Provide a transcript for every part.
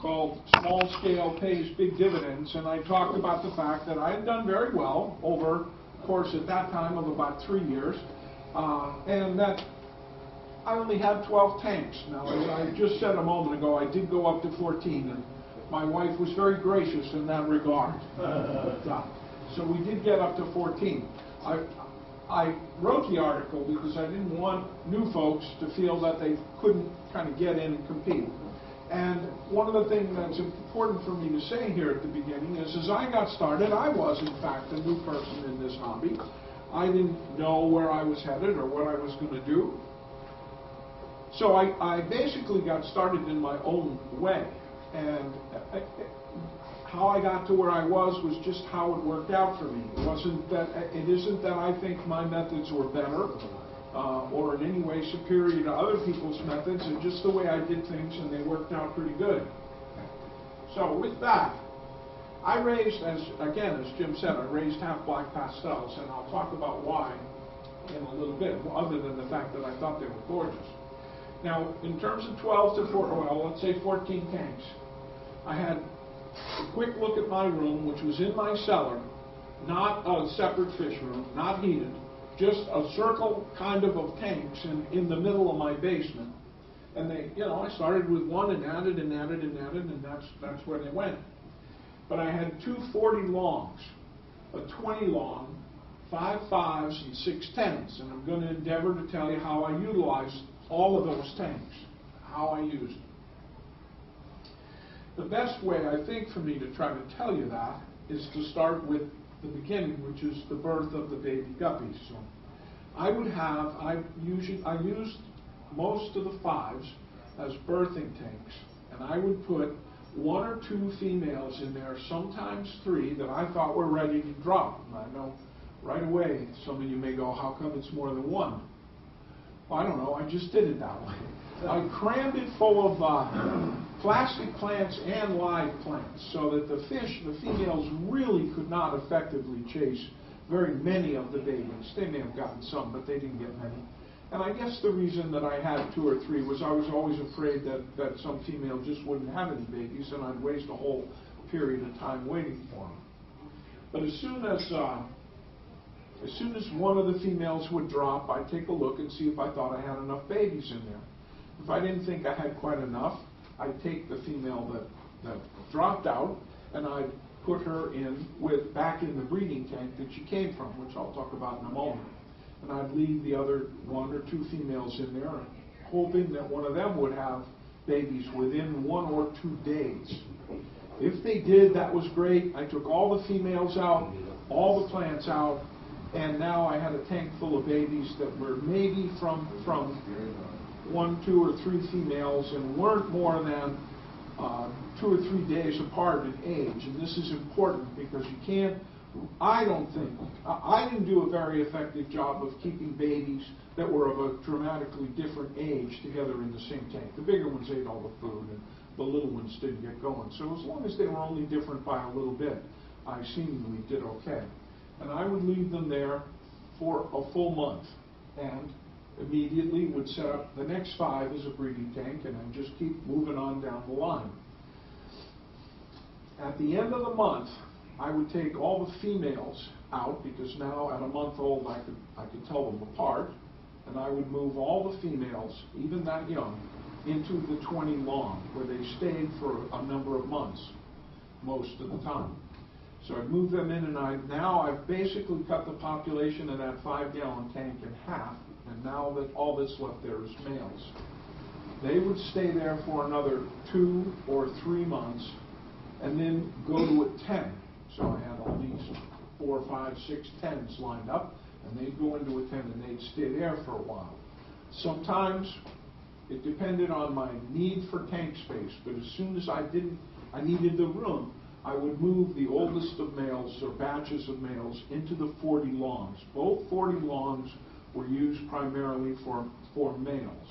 called Small Scale Pays Big Dividends, and I talked about the fact that I had done very well over the course at that time of about 3 years, and that I only had 12 tanks. Now, as I just said a moment ago, I did go up to 14, and my wife was very gracious in that regard. So we did get up to 14. I wrote the article because I didn't want new folks to feel that they couldn't kind of get in and compete. And one of the things that's important for me to say here at the beginning is, as I got started, I was, in fact, a new person in this hobby. I didn't know where I was headed or what I was going to do. So I basically got started in my own way. And how I got to where I was just how it worked out for me. It isn't that I think my methods were better or in any way superior to other people's methods. It's just the way I did things, and they worked out pretty good. So with that, I raised, as Jim said, I raised half black pastels, and I'll talk about why in a little bit, other than the fact that I thought they were gorgeous. Now, in terms of 12 to 14, well, let's say 14 tanks, I had a quick look at my room, which was in my cellar, not a separate fish room, not heated, just a circle kind of tanks in the middle of my basement. And they, I started with one and added and added and added, and that's where they went. But I had two 40 longs, a 20 long, 5 5s, and 6 10s, and I'm going to endeavor to tell you how I utilized all of those tanks, how I used them. The best way, I think, for me to try to tell you that is to start with the beginning, which is the birth of the baby guppies. So I used most of the 5s as birthing tanks, and I would put 1 or 2 females in there, sometimes 3, that I thought were ready to drop. And I know right away some of you may go, how come it's more than 1? Well, I don't know, I just did it that way. I crammed it full of plastic plants and live plants so that the females really could not effectively chase very many of the babies. They may have gotten some, but they didn't get many. And I guess the reason that I had 2 or 3 was I was always afraid that some female just wouldn't have any babies, and I'd waste a whole period of time waiting for them. But as soon as one of the females would drop, I'd take a look and see if I thought I had enough babies in there. If I didn't think I had quite enough, I'd take the female that dropped out, and I'd put her back in the breeding tank that she came from, which I'll talk about in a moment. And I'd leave the other 1 or 2 females in there, hoping that one of them would have babies within 1 or 2 days. If they did, that was great. I took all the females out, all the plants out, and now I had a tank full of babies that were maybe from 1, 2, or 3 females and weren't more than 2 or 3 days apart in age. And this is important because you can't, I didn't do a very effective job of keeping babies that were of a dramatically different age together in the same tank. The bigger ones ate all the food, and the little ones didn't get going. So as long as they were only different by a little bit, I seemingly did okay. And I would leave them there for a full month, and immediately would set up the next 5 as a breeding tank, and then just keep moving on down the line. At the end of the month, I would take all the females out, because now at a month old I could tell them apart, and I would move all the females, even that young, into the 20 long, where they stayed for a number of months, most of the time. So I'd move them in, and I've basically cut the population of that 5-gallon tank in half, and now that all that's left there is males. They would stay there for another 2 or 3 months, and then go to a 10. So I had all these 4, 5, 6 10s lined up, and they'd go into a 10, and they'd stay there for a while. Sometimes it depended on my need for tank space, but as soon as I needed the room, I would move the oldest of males, or batches of males, into the 40 longs. Both 40 longs were used primarily for males.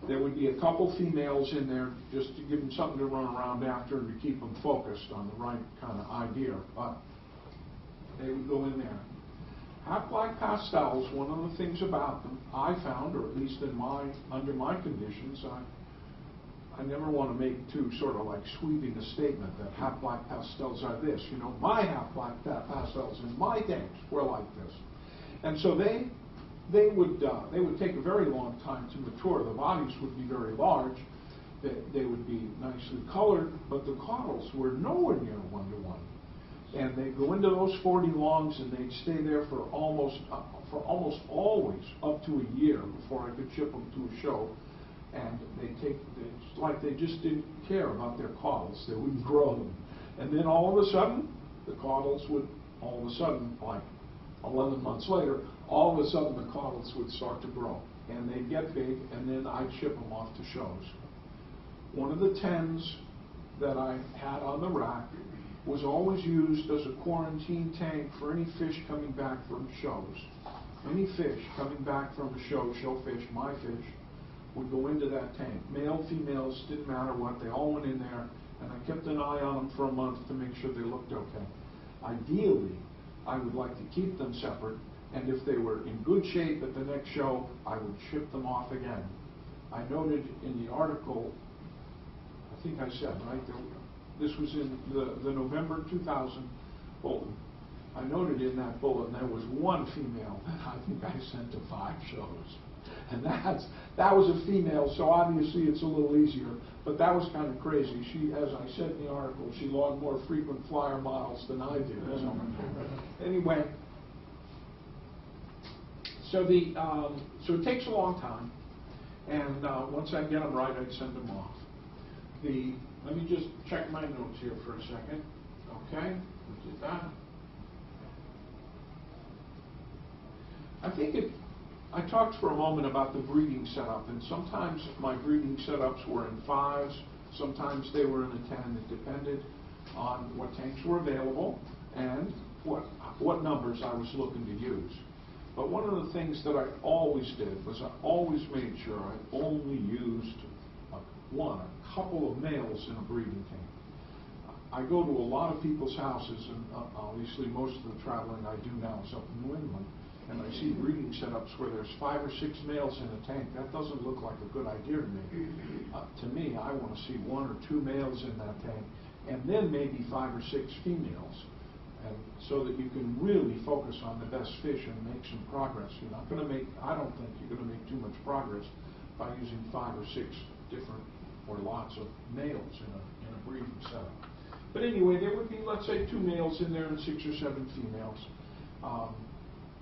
There would be a couple females in there just to give them something to run around after and to keep them focused on the right kind of idea, but they would go in there. Half-black pastels, one of the things about them I found, or at least under my conditions, I never want to make too sort of like sweeping a statement that half black pastels are this. You know, my half black pastels in my tanks were like this. And so they would take a very long time to mature. The bodies would be very large. They would be nicely colored, but the caudals were nowhere near 1-to-1. And they'd go into those 40 longs, and they'd stay there for almost always up to a year before I could ship them to a show. And it's like they just didn't care about their caudals. They wouldn't grow them. And then all of a sudden, the caudals would, all of a sudden, like 11 months later, all of a sudden the caudals would start to grow. And they'd get big, and then I'd ship them off to shows. One of the 10s that I had on the rack was always used as a quarantine tank for any fish coming back from shows. Any fish coming back from a show fish, my fish, would go into that tank. Male, females, didn't matter what, they all went in there, and I kept an eye on them for a month to make sure they looked okay. Ideally, I would like to keep them separate, and if they were in good shape at the next show, I would ship them off again. I noted in the article, I think I said, right, this was in the November 2000 bulletin. I noted in that bulletin there was one female that I think I sent to 5 shows. And that was a female, so obviously it's a little easier, but that was kind of crazy. She, as I said in the article, she logged more frequent flyer models than I did. So anyway, so it takes a long time, and once I get them right, I'd send them off. Let me just check my notes here for a second. Okay, we did that. I talked for a moment about the breeding setup, and sometimes my breeding setups were in 5s, sometimes they were in a 10. It depended on what tanks were available and what numbers I was looking to use. But one of the things that I always did was I always made sure I only used a couple of males in a breeding tank. I go to a lot of people's houses, and obviously most of the traveling I do now is up in New England. And I see breeding setups where there's 5 or 6 males in a tank. That doesn't look like a good idea to me. To me, I want to see 1 or 2 males in that tank, and then maybe 5 or 6 females, and so that you can really focus on the best fish and make some progress. You're not going to make, I don't think you're going to make too much progress by using 5 or 6 different or lots of males in a breeding setup. But anyway, there would be, let's say, 2 males in there and 6 or 7 females.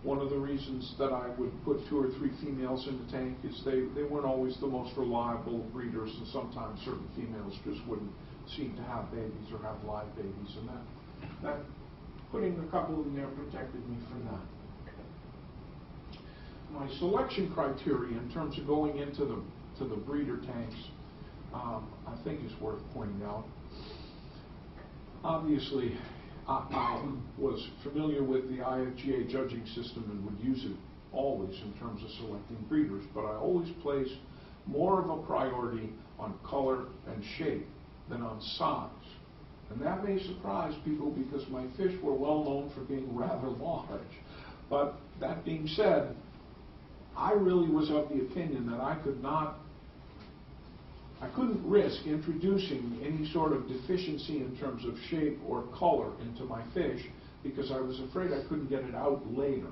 One of the reasons that I would put 2 or 3 females in the tank is they weren't always the most reliable breeders, and sometimes certain females just wouldn't seem to have babies or have live babies, and that putting a couple in there protected me from that. My selection criteria in terms of going into the breeder tanks, I think is worth pointing out. Obviously, I was familiar with the I.F.G.A. judging system and would use it always in terms of selecting breeders, but I always placed more of a priority on color and shape than on size. And that may surprise people because my fish were well known for being rather large. But that being said, I really was of the opinion that I couldn't risk introducing any sort of deficiency in terms of shape or color into my fish because I was afraid I couldn't get it out later.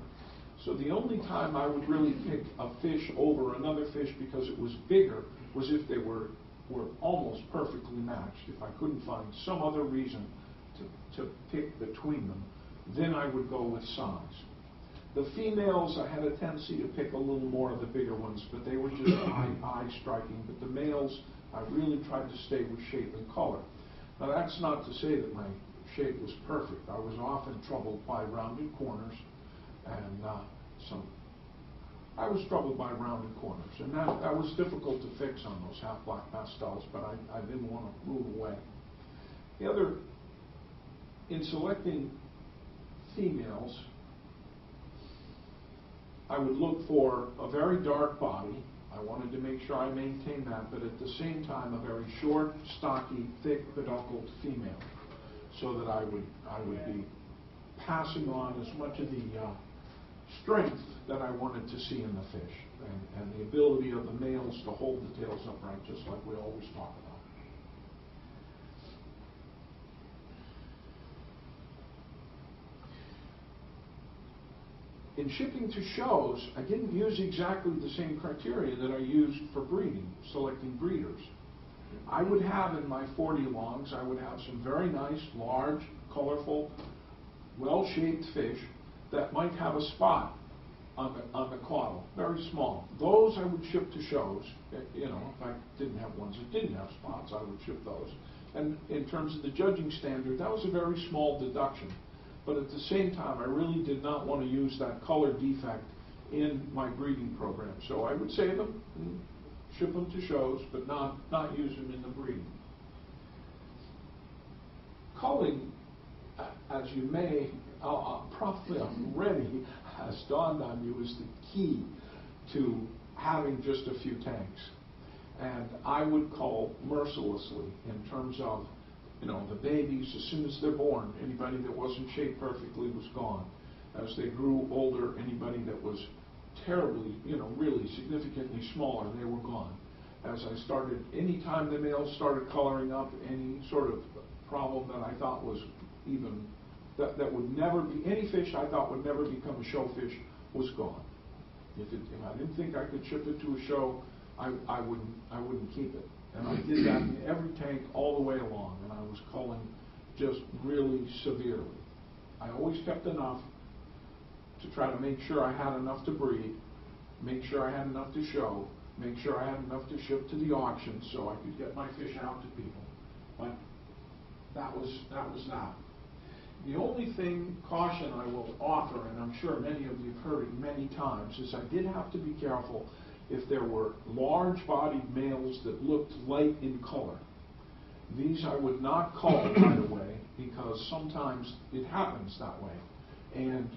So the only time I would really pick a fish over another fish because it was bigger was if they were almost perfectly matched. If I couldn't find some other reason to pick between them, then I would go with size. The females, I had a tendency to pick a little more of the bigger ones, but they were just eye-striking. But the males, I really tried to stay with shape and color. Now that's not to say that my shape was perfect. I was often troubled by rounded corners, and I was troubled by rounded corners, and that was difficult to fix on those half-black pastels, but I didn't want to move away. The other, in selecting females, I would look for a very dark body. I wanted to make sure I maintained that, but at the same time, a very short, stocky, thick, pedunculed female, so that I would be passing on as much of the strength that I wanted to see in the fish, and the ability of the males to hold the tails upright, just like we always talk about. in shipping to shows, I didn't use exactly the same criteria that I used for breeding, selecting breeders. I would have in my 40 longs, I would have some very nice, large, colorful, well-shaped fish that might have a spot on the caudal, very small. Those I would ship to shows. You know, if I didn't have ones that didn't have spots, I would ship those. And in terms of the judging standard, that was a very small deduction. But at the same time, I really did not want to use that color defect in my breeding program. So I would save them and ship them to shows, but not use them in the breeding. Culling, as you may probably already has dawned on you, is the key to having just a few tanks. And I would cull mercilessly in terms of, you know, the babies. As soon as they're born, anybody that wasn't shaped perfectly was gone. As they grew older, anybody that was terribly, you know, really significantly smaller, they were gone. As I started, anytime the males started coloring up, any sort of problem that I thought was even, that would never be, any fish I thought would never become a show fish was gone. If I didn't think I could ship it to a show, I wouldn't keep it. And I did that in every tank all the way along, and I was culling just really severely. I always kept enough to try to make sure I had enough to breed, make sure I had enough to show, make sure I had enough to ship to the auction so I could get my fish out to people. But that was that. The only caution I will offer, and I'm sure many of you have heard it many times, is I did have to be careful if there were large-bodied males that looked light in color. These I would not cull right away, because sometimes it happens that way, and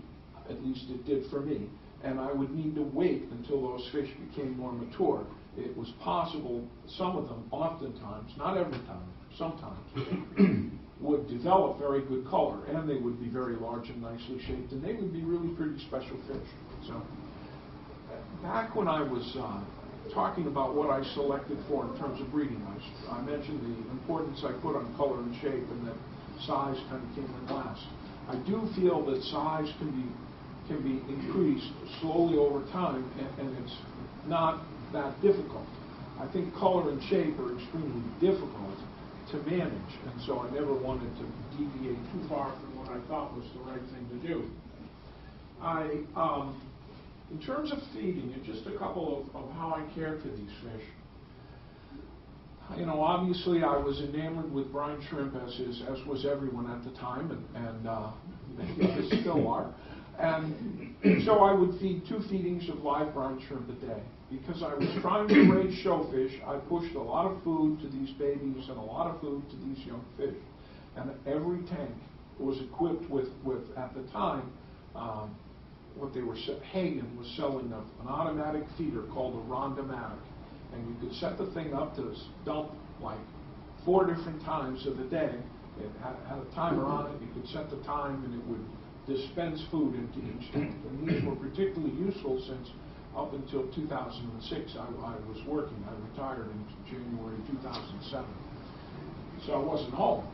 at least it did for me. And I would need to wait until those fish became more mature. It was possible, some of them, oftentimes, not every time, sometimes, would develop very good color, and they would be very large and nicely shaped, and they would be really pretty special fish. So, back when I was talking about what I selected for in terms of breeding, I mentioned the importance I put on color and shape, and that size kind of came in last. I do feel that size can be increased slowly over time, and it's not that difficult. I think color and shape are extremely difficult to manage, and so I never wanted to deviate too far from what I thought was the right thing to do. In terms of feeding, and just a couple of how I care for these fish, you know, obviously I was enamored with brine shrimp, as was everyone at the time, and many still are. And so I would feed 2 feedings of live brine shrimp a day. Because I was trying to raise showfish, I pushed a lot of food to these babies and a lot of food to these young fish. And every tank was equipped with at the time, what they were, Hagen was selling an automatic feeder called a Rondomatic. And you could set the thing up to dump like 4 different times of the day. It had a timer on it. You could set the time, and it would dispense food into each tank. And these were particularly useful since up until 2006, I was working. I retired in January 2007. So I wasn't home.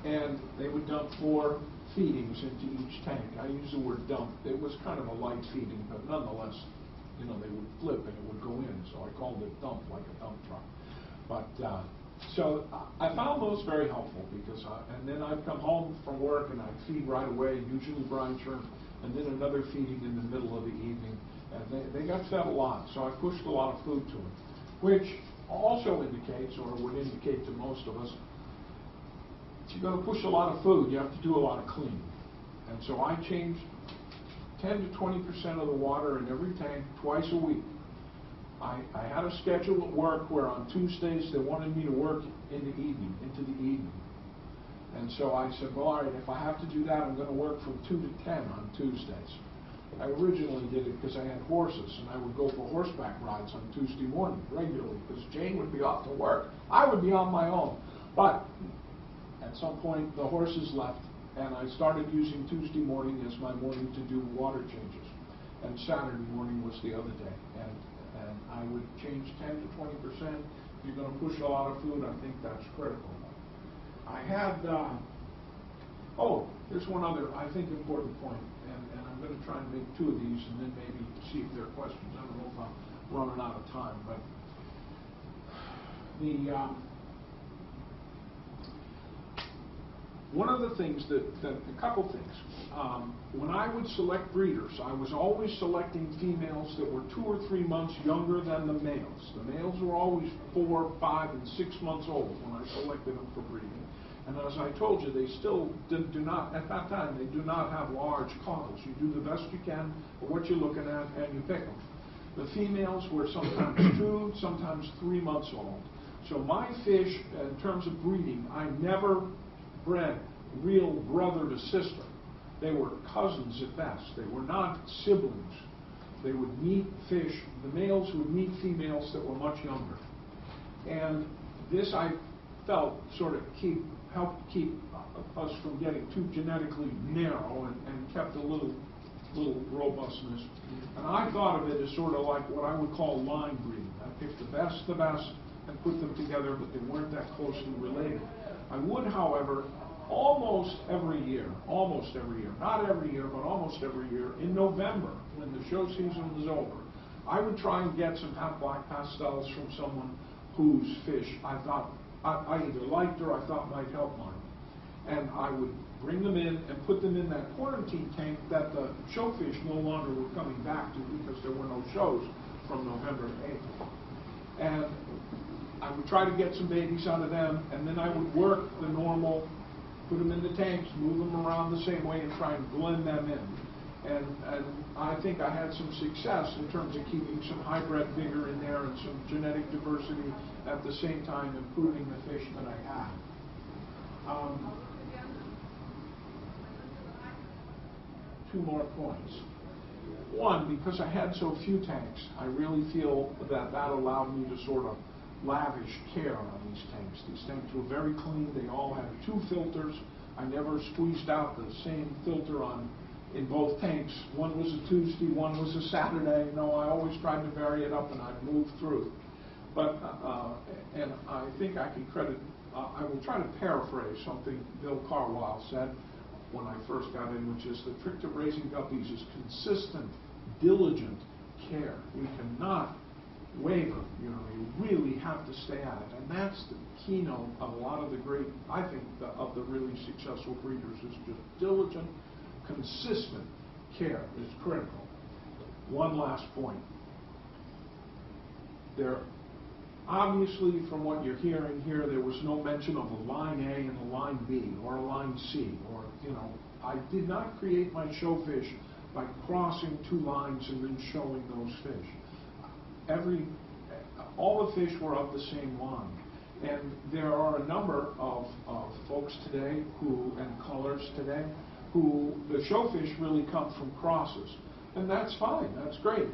And they would dump 4 feedings into each tank. I use the word dump. It was kind of a light feeding, but nonetheless, you know, they would flip and it would go in. So I called it dump, like a dump truck. But so I found those very helpful, because and then I'd come home from work and I'd feed right away, usually brine shrimp, and then another feeding in the middle of the evening. And they got fed a lot, so I pushed a lot of food to them, which also indicates, or would indicate to most of us, if you're going to push a lot of food, you have to do a lot of cleaning. And so I changed 10 to 20% of the water in every tank twice a week. I had a schedule at work where on Tuesdays they wanted me to work in the evening, into the evening. And so I said, well, all right, if I have to do that, I'm going to work from 2 to 10 on Tuesdays. I originally did it because I had horses, and I would go for horseback rides on Tuesday morning regularly, because Jane would be off to work. I would be on my own. But at some point, the horses left, and I started using Tuesday morning as my morning to do water changes. And Saturday morning was the other day. And I would change 10 to 20%. If you're going to push a lot of food, I think that's critical. I had Oh, there's one other, I think, important point, and I'm going to try and make two of these and then maybe see if there are questions. I don't know if I'm running out of time, but one of the things a couple things. When I would select breeders, I was always selecting females that were 2 or 3 months younger than the males. The males were always 4, 5, and 6 months old when I selected them for breeding. And as I told you, they still do not, at that time, they do not have large caudals. You do the best you can for what you're looking at, and you pick them. The females were sometimes 2, sometimes 3 months old. So my fish, in terms of breeding, I never bred real brother to sister. They were cousins at best. They were not siblings. They would meet fish. The males would meet females that were much younger. And this, I felt, sort of helped keep us from getting too genetically narrow and kept a little robustness. And I thought of it as sort of like what I would call line breeding. I picked the best, and put them together, but they weren't that closely related. I would, however, almost every year, not every year, but almost every year, in November, when the show season was over, I would try and get some half-black pastels from someone whose fish I thought I either liked or I thought might help mine. And I would bring them in and put them in that quarantine tank that the showfish no longer were coming back to because there were no shows from November to April. And I would try to get some babies out of them, and then I would work the normal, put them in the tanks, move them around the same way, and try and blend them in. And I think I had some success in terms of keeping some hybrid vigor in there and some genetic diversity, at the same time improving the fish that I had. Two more points. One, because I had so few tanks, I really feel that allowed me to sort of lavish care on these tanks. These tanks were very clean. They all had 2 filters. I never squeezed out the same filter in both tanks. One was a Tuesday, one was a Saturday. No, I always tried to vary it up, and I'd move through. But, and I think I can credit, I will try to paraphrase something Bill Carlisle said when I first got in, which is the trick to raising guppies is consistent, diligent care. You cannot waver, you really have to stay at it. And that's the keynote of a lot of the great, I think, of the really successful breeders, is just diligent, consistent care is critical. One last point. There, obviously, from what you're hearing here, there was no mention of a line A and a line B, or a line C, or, I did not create my showfish by crossing 2 lines and then showing those fish. All the fish were of the same line. And there are a number of folks today and colors today, who the showfish really come from crosses. And that's fine, that's great.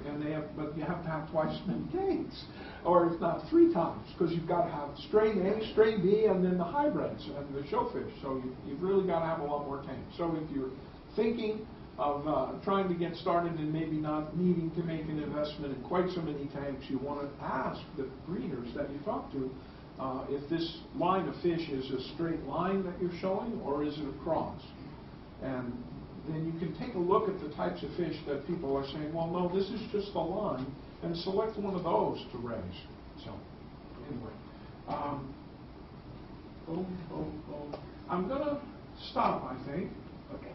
But you have to have twice as many tanks, or if not 3 times, because you've got to have strain A, strain B, and then the hybrids and the showfish. So you've really got to have a lot more tanks. So if you're thinking of trying to get started and maybe not needing to make an investment in quite so many tanks, you want to ask the breeders that you talk to if this line of fish is a straight line that you're showing, or is it a cross? And then you can take a look at the types of fish that people are saying, well, no, this is just a line, and select one of those to raise. So, anyway, I'm going to stop, I think.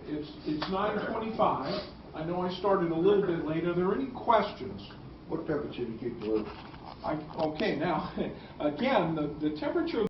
It's 9:25. I know I started a little bit late. Are there any questions? What temperature do you keep the room? Okay, now, again, the temperature